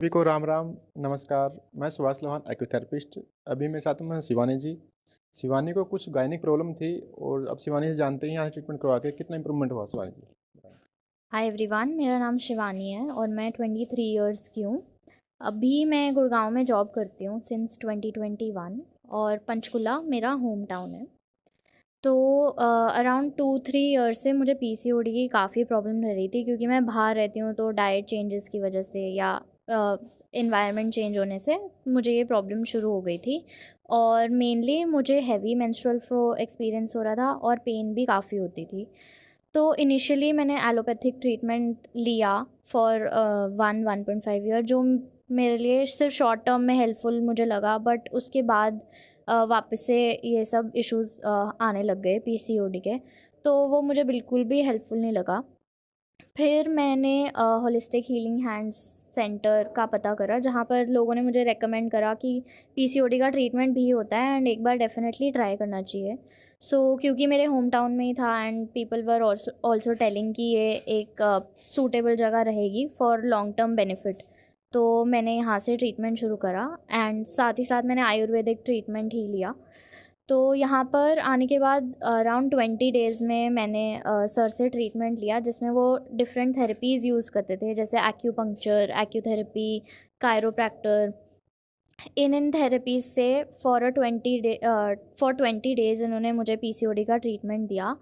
सभी को राम राम, नमस्कार। मैं सुभाष लोहान, एक्यूथेरेपिस्ट। अभी मेरे साथ में शिवानी जी। शिवानी को कुछ गायनिक प्रॉब्लम थी और अब शिवानी जी जानते ही यहाँ ट्रीटमेंट करवा के कितना इम्प्रूवमेंट हुआ शिवानी जी। हाय एवरीवन, मेरा नाम शिवानी है और मैं 23 इयर्स की हूँ। अभी मैं गुड़गांव में जॉब करती हूँ सिंस 2021 और पंचकुला मेरा होम टाउन है। तो अराउंड 2-3 इयर्स से मुझे पीसीओडी की काफ़ी प्रॉब्लम रह रही थी, क्योंकि मैं बाहर रहती हूँ तो डाइट चेंजेस की वजह से या इन्वायरमेंट चेंज होने से मुझे ये प्रॉब्लम शुरू हो गई थी। और मेनली मुझे हैवी मेंस्ट्रुअल फ्लो एक्सपीरियंस हो रहा था और पेन भी काफ़ी होती थी। तो इनिशियली मैंने एलोपैथिक ट्रीटमेंट लिया फॉर 1.5 ईयर, जो मेरे लिए सिर्फ शॉर्ट टर्म में हेल्पफुल मुझे लगा, बट उसके बाद वापस से ये सब इश्यूज़ आने लग गए पीसीओडी के। तो वो मुझे बिल्कुल भी हेल्पफुल नहीं लगा। फिर मैंने होलिस्टिक हीलिंग हैंड्स सेंटर का पता करा, जहाँ पर लोगों ने मुझे रेकमेंड करा कि पीसीओडी का ट्रीटमेंट भी होता है एंड एक बार डेफिनेटली ट्राई करना चाहिए। क्योंकि मेरे होम टाउन में ही था and people were also telling कि ये एक सूटेबल जगह रहेगी फॉर लॉन्ग टर्म बेनिफिट, तो मैंने यहाँ से ट्रीटमेंट शुरू करा एंड साथ ही साथ मैंने आयुर्वेदिक ट्रीटमेंट ही लिया। तो यहाँ पर आने के बाद अराउंड 20 डेज़ में मैंने सर से ट्रीटमेंट लिया, जिसमें वो डिफरेंट थेरेपीज़ यूज़ करते थे, जैसे एक्यूपंक्चर, एक्यूथेरेपी, कायरोप्रैक्टर। इन थेरेपीज़ से फॉर 20 डेज़ इन्होंने मुझे पीसीओडी का ट्रीटमेंट दिया।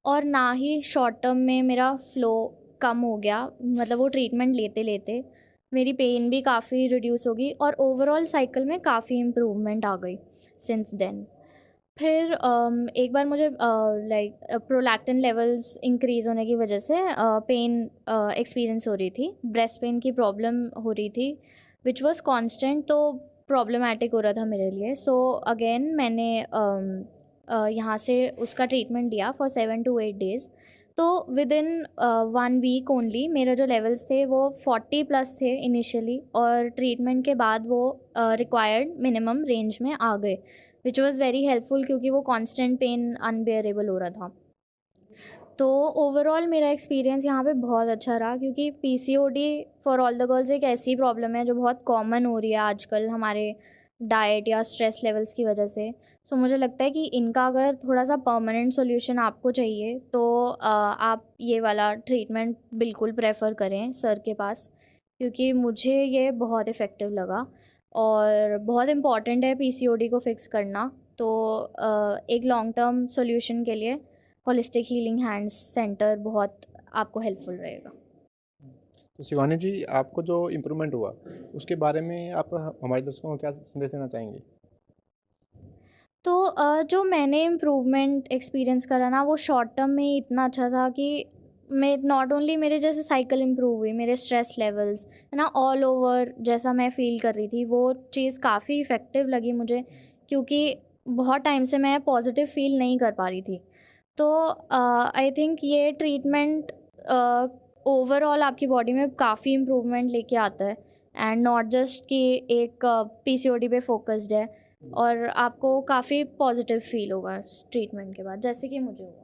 और ना ही शॉर्ट टर्म में मेरा फ़्लो कम हो गया, मतलब वो ट्रीटमेंट लेते लेते मेरी पेन भी काफ़ी रिड्यूस हो गई और ओवरऑल साइकिल में काफ़ी इम्प्रूवमेंट आ गई सिंस देन। फिर एक बार मुझे प्रोलैक्टिन लेवल्स इंक्रीज़ होने की वजह से पेन एक्सपीरियंस हो रही थी, ब्रेस्ट पेन की प्रॉब्लम हो रही थी, विच वाज कांस्टेंट, तो प्रॉब्लमैटिक हो रहा था मेरे लिए। अगेन मैंने यहाँ से उसका ट्रीटमेंट लिया फॉर 7 to 8 डेज़। तो विद इन 1 वीक ओनली मेरे जो लेवल्स थे वो 40+ थे इनिशियली, और ट्रीटमेंट के बाद वो रिक्वायर्ड मिनिमम रेंज में आ गए, विच वॉज़ वेरी हेल्पफुल, क्योंकि वो कांस्टेंट पेन अनबेयरेबल हो रहा था। तो ओवरऑल मेरा एक्सपीरियंस यहाँ पे बहुत अच्छा रहा, क्योंकि PCOD for all the girls एक ऐसी प्रॉब्लम है जो बहुत कॉमन हो रही है आजकल हमारे डाइट या स्ट्रेस लेवल्स की वजह से। मुझे लगता है कि इनका अगर थोड़ा सा परमानेंट सॉल्यूशन आपको चाहिए तो आप ये वाला ट्रीटमेंट बिल्कुल प्रेफर करें सर के पास, क्योंकि मुझे ये बहुत इफ़ेक्टिव लगा और बहुत इम्पॉर्टेंट है पीसीओडी को फिक्स करना। तो एक लॉन्ग टर्म सॉल्यूशन के लिए होलिस्टिक हीलिंग हैंड्स सेंटर बहुत आपको हेल्पफुल रहेगा। तो शिवानी जी, आपको जो इम्प्रूवमेंट हुआ उसके बारे में आप हमारे दर्शकों को क्या संदेश देना चाहेंगे? तो जो मैंने इम्प्रूवमेंट एक्सपीरियंस करा ना, वो शॉर्ट टर्म में ही इतना अच्छा था कि मैं नॉट ओनली मेरे जैसे साइकिल इम्प्रूव हुई, मेरे स्ट्रेस लेवल्स है ना, ऑल ओवर जैसा मैं फ़ील कर रही थी वो चीज़ काफ़ी इफ़ेक्टिव लगी मुझे, क्योंकि बहुत टाइम से मैं पॉजिटिव फ़ील नहीं कर पा रही थी। तो आई थिंक ये ट्रीटमेंट ओवरऑल आपकी बॉडी में काफ़ी इम्प्रूवमेंट लेके आता है, एंड नॉट जस्ट कि एक पीसीओडी पे फोकस्ड है, और आपको काफ़ी पॉजिटिव फील होगा ट्रीटमेंट के बाद, जैसे कि मुझे हुआ।